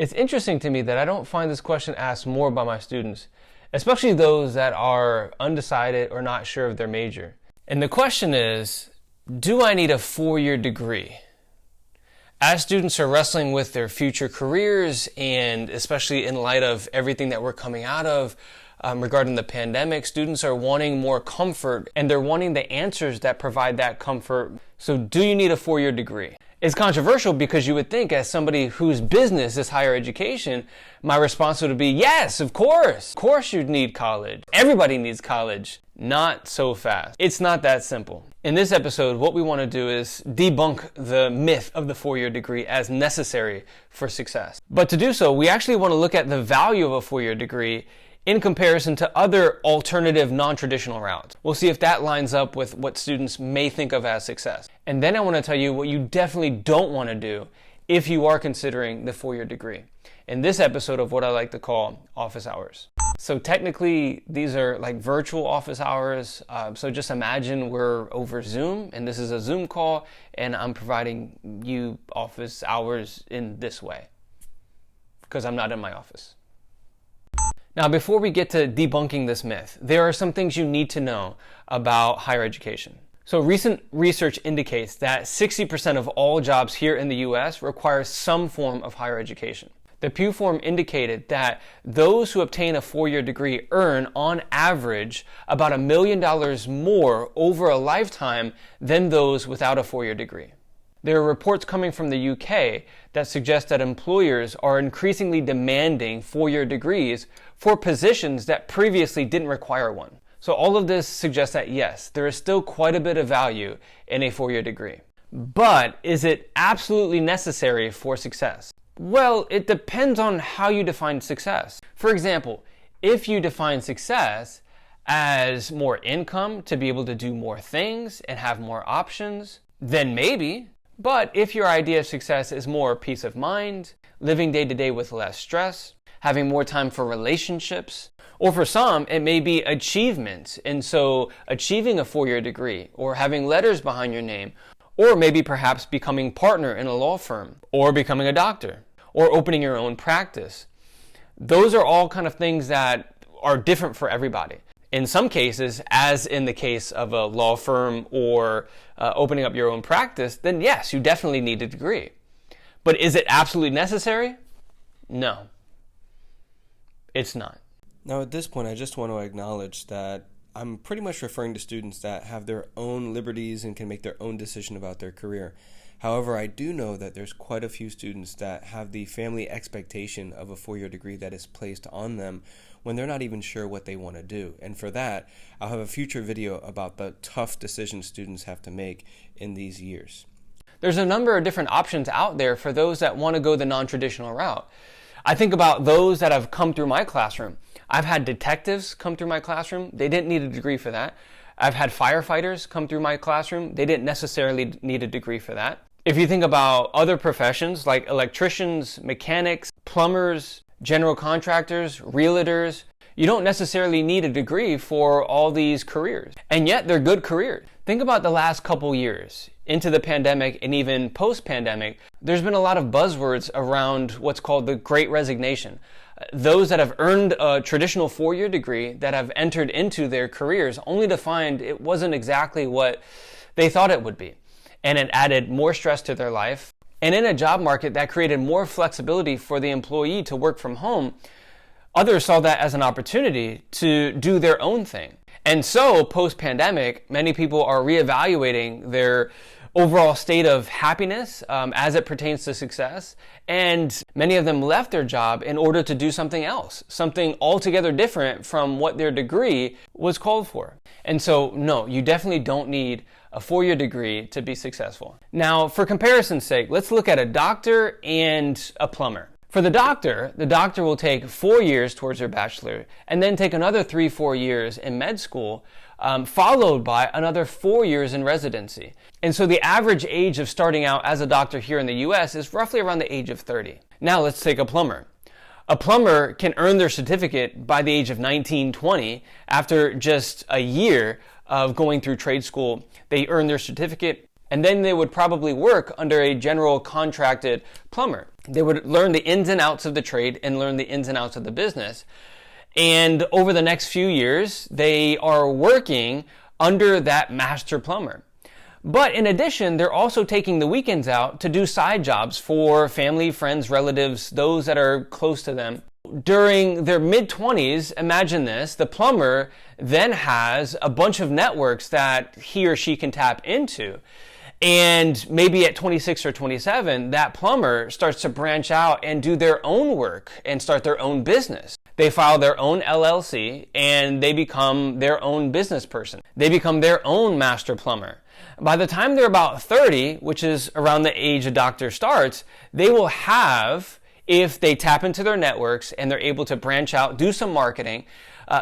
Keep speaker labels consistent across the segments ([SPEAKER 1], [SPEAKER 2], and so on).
[SPEAKER 1] It's interesting to me that I don't find this question asked more by my students, especially those that are undecided or not sure of their major. And the question is, do I need a 4-year degree? As students are wrestling with their future careers, and especially in light of everything that we're coming out of regarding the pandemic, students are wanting more comfort and they're wanting the answers that provide that comfort. So do you need a 4-year degree? It's controversial because you would think, as somebody whose business is higher education, my response would be, yes, of course. Of course you'd need college. Everybody needs college. Not so fast. It's not that simple. In this episode, what we want to do is debunk the myth of the 4-year degree as necessary for success. But to do so, we actually want to look at the value of a 4-year degree in comparison to other alternative non-traditional routes. We'll see if that lines up with what students may think of as success. And then I want to tell you what you definitely don't want to do if you are considering the 4-year degree in this episode of what I like to call office hours. So technically, these are like virtual office hours. So just imagine we're over Zoom, and this is a Zoom call, and I'm providing you office hours in this way because I'm not in my office. Now, before we get to debunking this myth, there are some things you need to know about higher education. So recent research indicates that 60% of all jobs here in the US require some form of higher education. The Pew Forum indicated that those who obtain a 4-year degree earn, on average, about $1 million more over a lifetime than those without a 4-year degree. There are reports coming from the UK that suggest that employers are increasingly demanding 4-year degrees for positions that previously didn't require one. So all of this suggests that yes, there is still quite a bit of value in a 4-year degree. But is it absolutely necessary for success? Well, it depends on how you define success. For example, if you define success as more income to be able to do more things and have more options, then maybe. But if your idea of success is more peace of mind, living day to day with less stress, having more time for relationships, or for some, it may be achievement. And so achieving a 4-year degree, or having letters behind your name, or maybe perhaps becoming partner in a law firm, or becoming a doctor, or opening your own practice. Those are all kind of things that are different for everybody. In some cases, as in the case of a law firm or opening up your own practice, then yes, you definitely need a degree. But is it absolutely necessary? No, it's not.
[SPEAKER 2] Now at this point, I just want to acknowledge that I'm pretty much referring to students that have their own liberties and can make their own decision about their career. However, I do know that there's quite a few students that have the family expectation of a 4-year degree that is placed on them when they're not even sure what they want to do. And for that, I'll have a future video about the tough decisions students have to make in these years.
[SPEAKER 1] There's a number of different options out there for those that want to go the non-traditional route. I think about those that have come through my classroom. I've had detectives come through my classroom. They didn't need a degree for that. I've had firefighters come through my classroom. They didn't necessarily need a degree for that. If you think about other professions like electricians, mechanics, plumbers, general contractors, realtors, you don't necessarily need a degree for all these careers. And yet they're good careers. Think about the last couple years into the pandemic and even post-pandemic. There's been a lot of buzzwords around what's called the Great Resignation. Those that have earned a traditional 4-year degree that have entered into their careers only to find it wasn't exactly what they thought it would be. And it added more stress to their life. And in a job market that created more flexibility for the employee to work from home, others saw that as an opportunity to do their own thing. And so, post-pandemic, many people are reevaluating their overall state of happiness as it pertains to success. And many of them left their job in order to do something else, something altogether different from what their degree was called for. And so, no, you definitely don't need a 4-year degree to be successful. Now, for comparison's sake, let's look at a doctor and a plumber. For the doctor will take 4 years towards their bachelor and then take another 3-4 years in med school, followed by another 4 years in residency. And so the average age of starting out as a doctor here in the US is roughly around the age of 30. Now let's take a plumber. A plumber can earn their certificate by the age of 19, 20 after just a year of going through trade school. They earn their certificate, And then they would probably work under a general contracted plumber. They would learn the ins and outs of the trade and learn the ins and outs of the business. And over the next few years, they are working under that master plumber. But in addition, they're also taking the weekends out to do side jobs for family, friends, relatives, those that are close to them. During their mid-20s, imagine this, the plumber then has a bunch of networks that he or she can tap into. And maybe at 26 or 27, that plumber starts to branch out and do their own work and start their own business. They file their own LLC and they become their own business person. They become their own master plumber. By the time they're about 30, which is around the age a doctor starts, they will have, if they tap into their networks and they're able to branch out, do some marketing,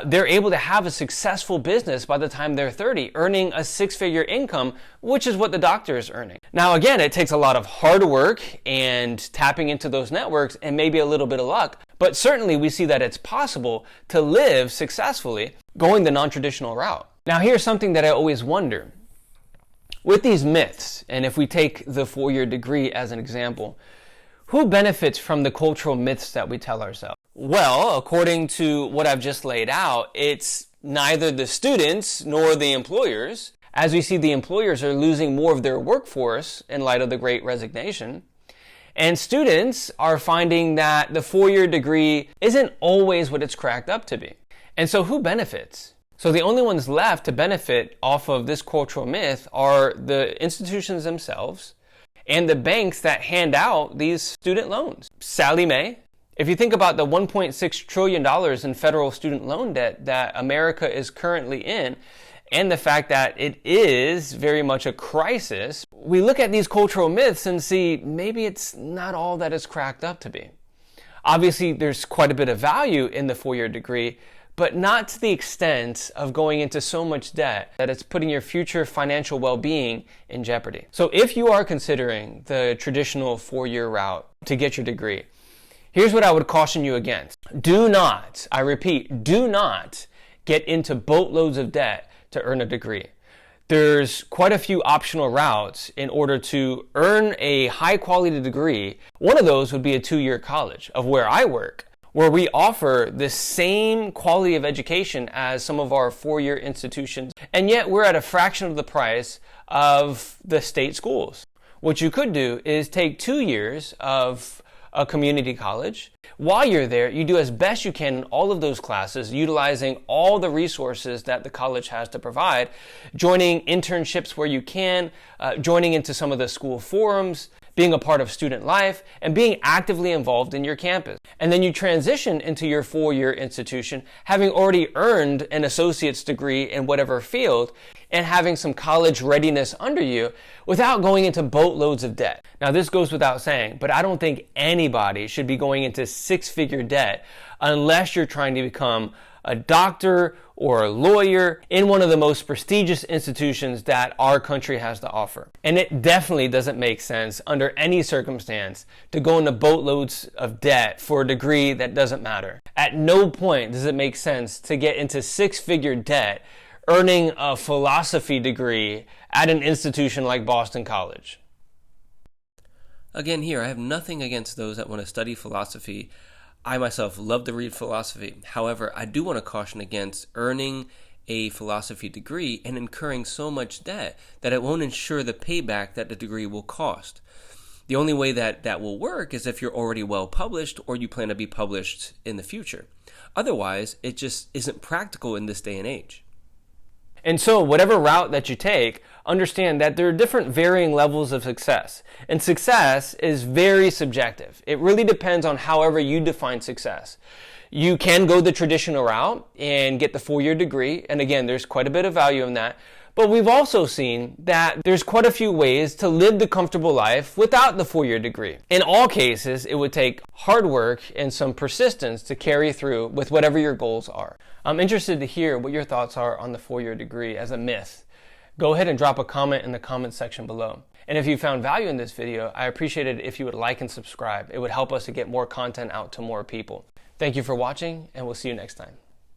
[SPEAKER 1] they're able to have a successful business by the time they're 30, earning a six-figure income, which is what the doctor is earning. Now, again, it takes a lot of hard work and tapping into those networks and maybe a little bit of luck, but certainly we see that it's possible to live successfully going the non-traditional route. Now, here's something that I always wonder. With these myths, and if we take the 4-year degree as an example, who benefits from the cultural myths that we tell ourselves? Well, according to what I've just laid out, it's neither the students nor the employers. As we see, the employers are losing more of their workforce in light of the Great Resignation. And students are finding that the 4-year degree isn't always what it's cracked up to be. And so who benefits? So the only ones left to benefit off of this cultural myth are the institutions themselves and the banks that hand out these student loans. Sallie Mae. If you think about the $1.6 trillion in federal student loan debt that America is currently in, and the fact that it is very much a crisis, we look at these cultural myths and see maybe it's not all that it's cracked up to be. Obviously, there's quite a bit of value in the 4-year degree, but not to the extent of going into so much debt that it's putting your future financial well-being in jeopardy. So if you are considering the traditional 4-year route to get your degree, here's what I would caution you against. Do not, I repeat, do not get into boatloads of debt to earn a degree. There's quite a few optional routes in order to earn a high-quality degree. One of those would be a 2-year college, of where I work, where we offer the same quality of education as some of our 4-year institutions, and yet we're at a fraction of the price of the state schools. What you could do is take 2 years of a community college. While you're there, you do as best you can in all of those classes, utilizing all the resources that the college has to provide, joining internships where you can, joining into some of the school forums, being a part of student life, and being actively involved in your campus. And then you transition into your 4-year institution, having already earned an associate's degree in whatever field, and having some college readiness under you without going into boatloads of debt. Now, this goes without saying, but I don't think anybody should be going into 6-figure debt unless you're trying to become a doctor or a lawyer in one of the most prestigious institutions that our country has to offer. And it definitely doesn't make sense under any circumstance to go into boatloads of debt for a degree that doesn't matter. At no point does it make sense to get into 6-figure debt earning a philosophy degree at an institution like Boston College.
[SPEAKER 2] Again, here, I have nothing against those that want to study philosophy. I myself love to read philosophy. However, I do want to caution against earning a philosophy degree and incurring so much debt that it won't ensure the payback that the degree will cost. The only way that that will work is if you're already well published or you plan to be published in the future. Otherwise, it just isn't practical in this day and age.
[SPEAKER 1] And so whatever route that you take, understand that there are different varying levels of success. And success is very subjective. It really depends on however you define success. You can go the traditional route and get the 4-year degree. And again, there's quite a bit of value in that. But we've also seen that there's quite a few ways to live the comfortable life without the 4-year degree. In all cases, it would take hard work and some persistence to carry through with whatever your goals are. I'm interested to hear what your thoughts are on the 4-year degree as a myth. Go ahead and drop a comment in the comment section below. And if you found value in this video, I appreciate it if you would like and subscribe. It would help us to get more content out to more people. Thank you for watching, and we'll see you next time.